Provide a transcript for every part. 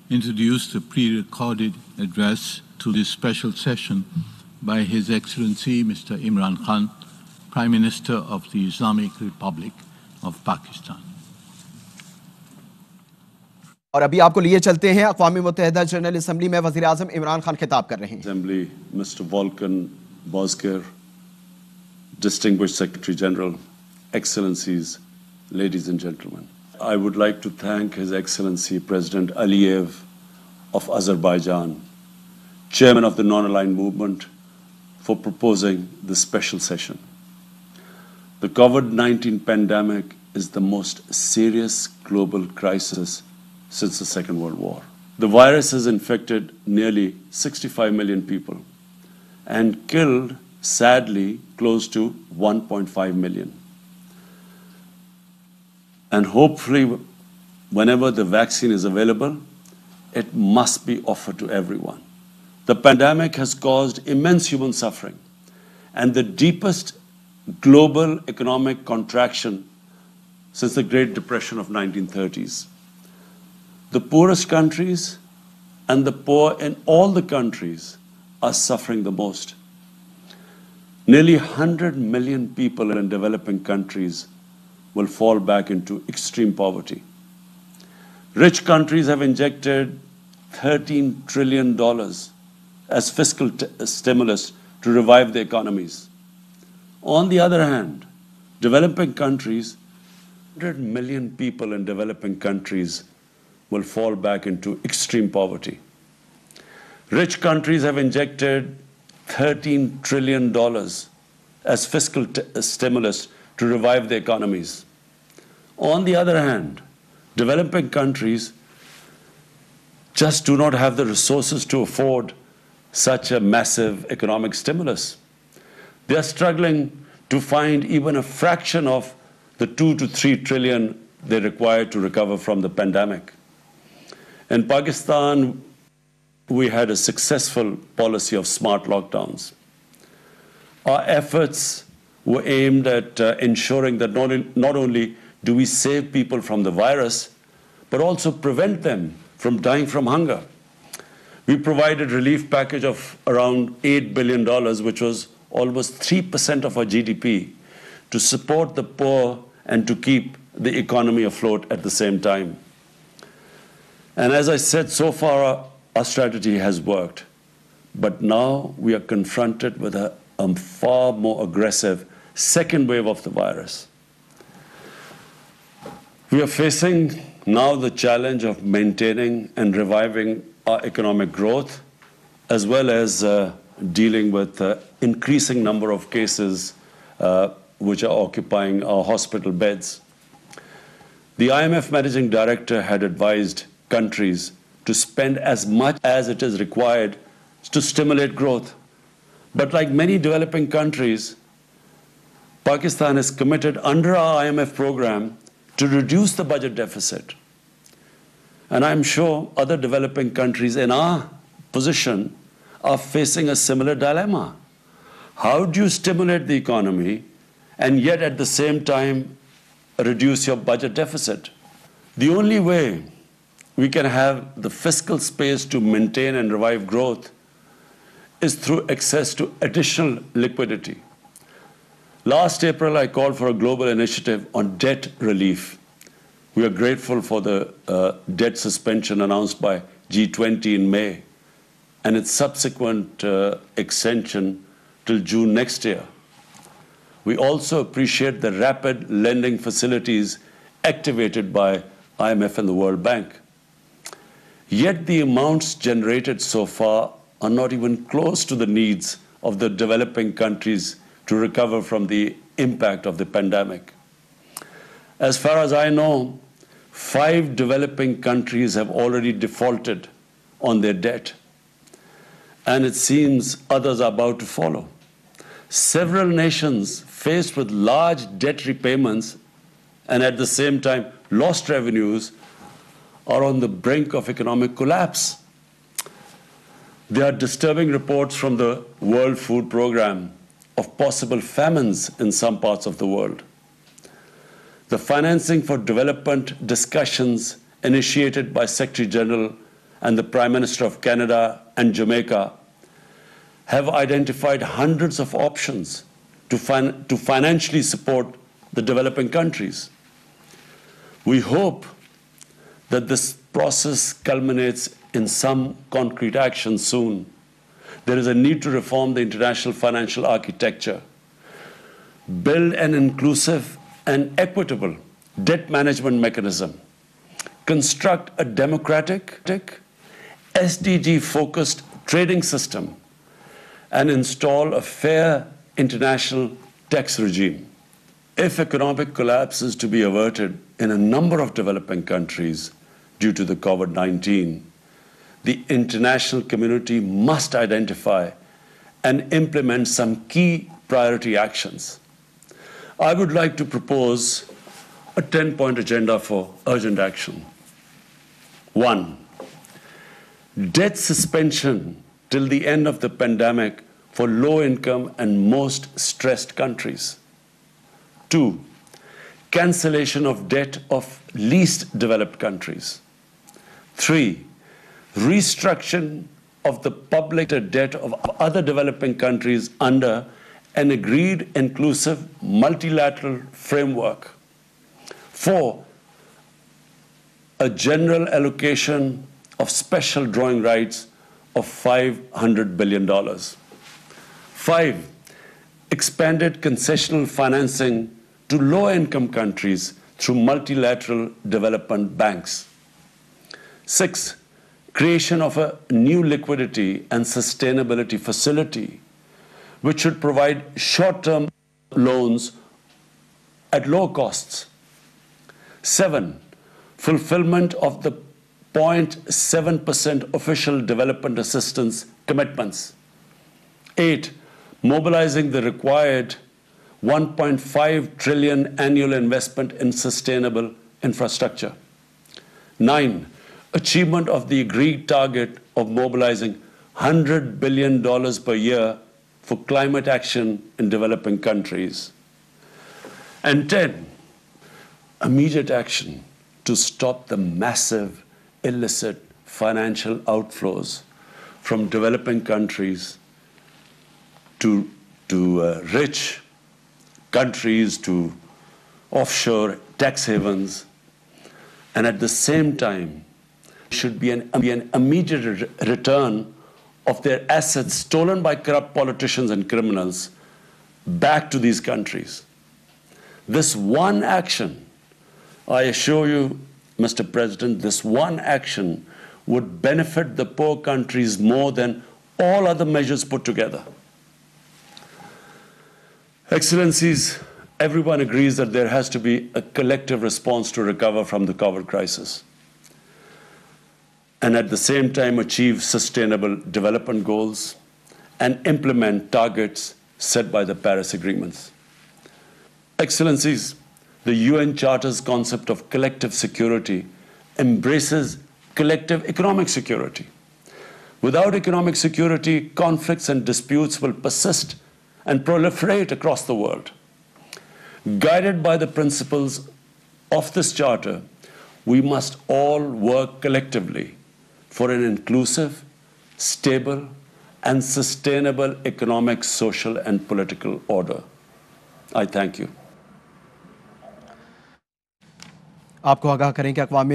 introduce the pre-recorded address to this special session by His Excellency Mr. Imran Khan, Prime Minister of the Islamic Republic of Pakistan. اور ابھی آپ کو لیے چلتے ہیں اقوام متحدہ جنرل اسمبلی میں وزیر اعظم عمران خان خطاب کر رہے ہیں. Assembly, Mr. Volkan Bozkir, Distinguished Secretary General, Excellencies, ladies and gentlemen. I would like to thank His Excellency President Aliyev of Azerbaijan, Chairman of the Non-Aligned Movement, for proposing this special session. The COVID-19 pandemic is the most serious global crisis since the Second World War. The virus has infected nearly 65 million people and killed, sadly, close to 1.5 million. And hopefully, whenever the vaccine is available, it must be offered to everyone. The pandemic has caused immense human suffering and the deepest global economic contraction since the Great Depression of 1930s. The poorest countries and the poor in all the countries are suffering the most. Nearly 100 million people in developing countries will fall back into extreme poverty. Rich countries have injected $13 trillion as fiscal stimulus to revive their economies. On the other hand, developing countries, 100 million people in developing countries will fall back into extreme poverty. Rich countries have injected $13 trillion as fiscal stimulus to revive their economies. On the other hand, developing countries just do not have the resources to afford such a massive economic stimulus. They are struggling to find even a fraction of the 2 to 3 trillion they require to recover from the pandemic. In Pakistan, we had a successful policy of smart lockdowns. Our efforts were aimed at ensuring that not only do we save people from the virus, but also prevent them from dying from hunger. We provided a relief package of around $8 billion, which was almost 3% of our GDP, to support the poor and to keep the economy afloat at the same time. And as I said, so far our strategy has worked. But now we are confronted with a far more aggressive second wave of the virus. We are facing now the challenge of maintaining and reviving our economic growth, as well as dealing with the increasing number of cases which are occupying our hospital beds. The IMF Managing Director had advised countries to spend as much as it is required to stimulate growth. But like many developing countries, Pakistan is committed under our IMF program to reduce the budget deficit. And I'm sure other developing countries in our position are facing a similar dilemma. How do you stimulate the economy and yet at the same time reduce your budget deficit? The only way we can have the fiscal space to maintain and revive growth is through access to additional liquidity. Last April, I called for a global initiative on debt relief. We are grateful for the debt suspension announced by G20 in May and its subsequent extension till June next year. We also appreciate the rapid lending facilities activated by IMF and the World Bank. Yet the amounts generated so far are not even close to the needs of the developing countries to recover from the impact of the pandemic. As far as I know, 5 developing countries have already defaulted on their debt, and it seems others are about to follow. Several nations faced with large debt repayments and at the same time lost revenues are on the brink of economic collapse. There are disturbing reports from the World Food Programme of possible famines in some parts of the world. The financing for development discussions initiated by Secretary General and the Prime Minister of Canada and Jamaica have identified hundreds of options to financially support the developing countries. We hope that this process culminates in some concrete action soon. There is a need to reform the international financial architecture, build an inclusive and equitable debt management mechanism, construct a democratic, SDG-focused trading system, and install a fair international tax regime. If economic collapse is to be averted in a number of developing countries due to the COVID-19, the international community must identify and implement some key priority actions. I would like to propose a 10-point agenda for urgent action. 1. Debt suspension till the end of the pandemic for low-income and most stressed countries. 2. Cancellation of debt of least developed countries. 3. Restructuring of the public debt of other developing countries under an agreed inclusive multilateral framework. 4. A general allocation of special drawing rights of $500 billion. 5. Expanded concessional financing to low-income countries through multilateral development banks. 6. Creation of a new liquidity and sustainability facility, which should provide short-term loans at low costs. 7. Fulfillment of the 0.7% official development assistance commitments. 8. Mobilizing the required 1.5 trillion annual investment in sustainable infrastructure. 9. Achievement of the agreed target of mobilizing $100 billion per year for climate action in developing countries. And 10. Immediate action to stop the massive illicit financial outflows from developing countries to rich countries, to offshore tax havens, and at the same time should be an immediate return of their assets stolen by corrupt politicians and criminals back to these countries. This one action, I assure you, Mr. President, this one action would benefit the poor countries more than all other measures put together. Excellencies, everyone agrees that there has to be a collective response to recover from the COVID crisis, and at the same time achieve sustainable development goals and implement targets set by the Paris Agreements. Excellencies, the UN Charter's concept of collective security embraces collective economic security. Without economic security, conflicts and disputes will persist and proliferate across the world. Guided by the principles of this Charter, we must all work collectively for an inclusive, stable, and sustainable economic, social, and political order. I thank you. आपको आगाह करें कि अक़वाम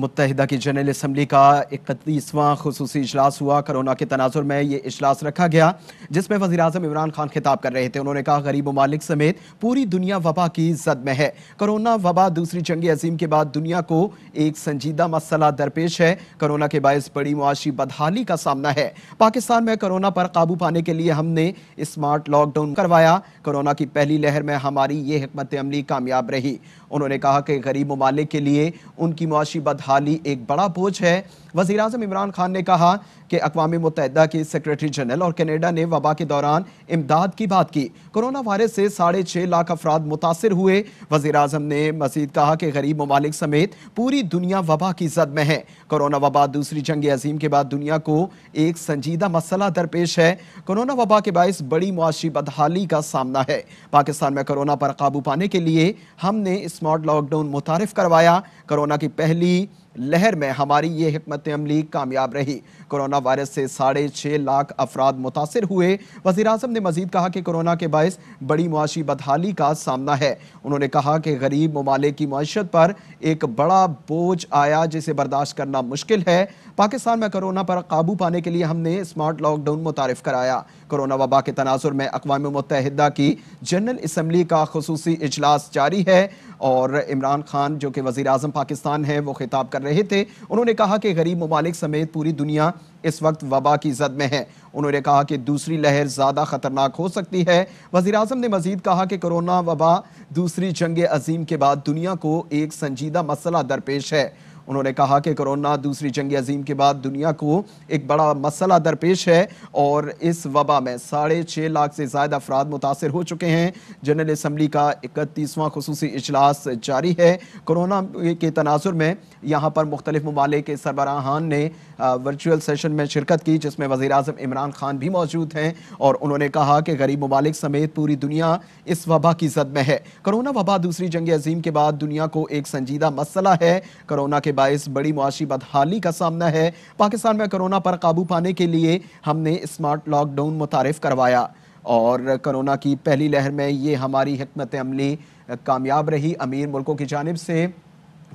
मुत्तहिदा की general assembly का 31वां खुसूसी इजलास हुआ। Corona के तनाजुर में ये इजलास रखा गया, जिसमें वज़ीर आज़म इमरान खान खिताब कर रहे थे। उन्होंने कहा, गरीब ममालिक समेत पूरी दुनिया वबा की जद में है। कोरोना वबा दूसरी जंग अज़ीम के बाद दुनिया को एक संजीदा मसला दरपेश है। कोरोना के बायस बड़ी मुआशी बदहाली का सामना है। पाकिस्तान में कोरोना पर काबू पाने के लिए हमने स्मार्ट लॉकडाउन करवाया। कोरोना की पहली लहर में हमारी ये हिकमत अमली कामयाब रही। उन्होंने कहा कि गरीब ममालिक के लिए उनकी मुआशी बदहाली एक बड़ा बोझ है। वज़ीर आज़म इमरान खान ने कहा कि अक़वाम मुत्तहिदा की सेक्रेटरी जनरल और कनाडा ने वबा के दौरान इमदाद की बात की। कोरोना वायरस से 6.5 लाख अफराद मुतासिर हुए। वज़ीर आज़म ने मज़ीद कहा कि गरीब ममालिक समेत पूरी दुनिया वबा की जद में है। कोरोना वबा दूसरी जंग अज़ीम के बाद दुनिया को एक संजीदा मसला दरपेश है। कोरोना वबा के बायस बड़ी मुआशी बदहाली का सामना है। पाकिस्तान में कोरोना पर काबू पाने के लिए हमने स्मार्ट लॉकडाउन मुतारिफ करवाया। कोरोना की पहली लहर में हमारी ये हिकमत अमली कामयाब रही। कोरोना वायरस से 6.5 लाख अफराद मुतासिर हुए। वज़ीर-ए-आज़म ने मज़ीद कहा कि कोरोना के बायस बड़ी मुआशी बदहाली का सामना है। उन्होंने कहा कि गरीब ममालिक की मईशत पर एक बड़ा बोझ आया जिसे बर्दाश्त करना मुश्किल है। पाकिस्तान में कोरोना पर काबू पाने के लिए हमने स्मार्ट लॉकडाउन मुतारिफ कराया। कोरोना वबा के तनाजुर में अक़वाम मुत्तहिदा की जनरल असम्बली का खुसूसी इजलास जारी है और इमरान खान जो कि वज़ीर-ए-आज़म पाकिस्तान हैं वो खिताब कर रहे थे। उन्होंने कहा कि गरीब ममालिक समेत पूरी दुनिया इस वक्त वबा की जद में है। उन्होंने कहा कि दूसरी लहर ज़्यादा ख़तरनाक हो सकती है। वज़ीर-ए-आज़म ने मज़ीद कहा कि कोरोना वबा दूसरी जंग अज़ीम के बाद दुनिया को एक संजीदा मसला दरपेश है। उन्होंने कहा कि कोरोना दूसरी जंग अज़ीम के बाद दुनिया को एक बड़ा मसला दरपेश है और इस वबा में 6.5 लाख से ज़्यादा अफराद मुतासिर हो चुके हैं। जनरल असम्बली का 31वां खुसूसी इजलास जारी है। कोरोना के तनाजुर में यहाँ पर मुख्तलिफ ममालिक के सरबराहान ने वर्चुअल सेशन में शिरकत की जिसमें वज़ीर-ए-आज़म इमरान खान भी मौजूद हैं और उन्होंने कहा कि गरीब ममालिक समेत पूरी दुनिया इस वबा की जद में है। कोरोना वबा दूसरी जंग अज़ीम के बाद दुनिया को एक संजीदा मसला है। कोरोना के बायस बड़ी मुआशी बदहाली का सामना है। पाकिस्तान में कोरोना पर काबू पाने के लिए हमने स्मार्ट लॉकडाउन मुतारिफ करवाया और कोरोना की पहली लहर में ये हमारी हिकमत अमली कामयाब रही। अमीर मुल्कों की जानिब से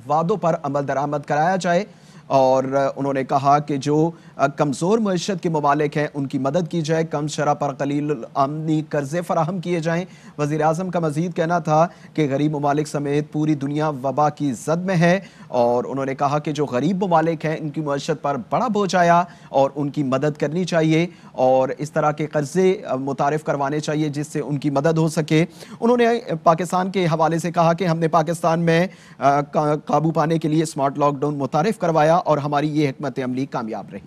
वादों पर अमल दरामद कराया जाए और उन्होंने कहा कि जो कमज़ोर मईशत के ममालिक हैं उनकी मदद की जाए, कम शरह पर कलील आमनी कर्ज़े फराहम किए जाएँ। वज़ीर-ए-आज़म का मज़ीद कहना था कि गरीब ममालिक समेत पूरी दुनिया वबा की जद में है और उन्होंने कहा कि जो गरीब ममालिक हैं इनकी मईशत पर बड़ा बोझ आया और उनकी मदद करनी चाहिए और इस तरह के कर्ज़े मुतारिफ करवाने चाहिए जिससे उनकी मदद हो सके। उन्होंने पाकिस्तान के हवाले से कहा कि हमने पाकिस्तान में काबू पाने के लिए स्मार्ट लॉकडाउन मुतारिफ करवाया और हमारी ये हिकमत अमली कामयाब रही।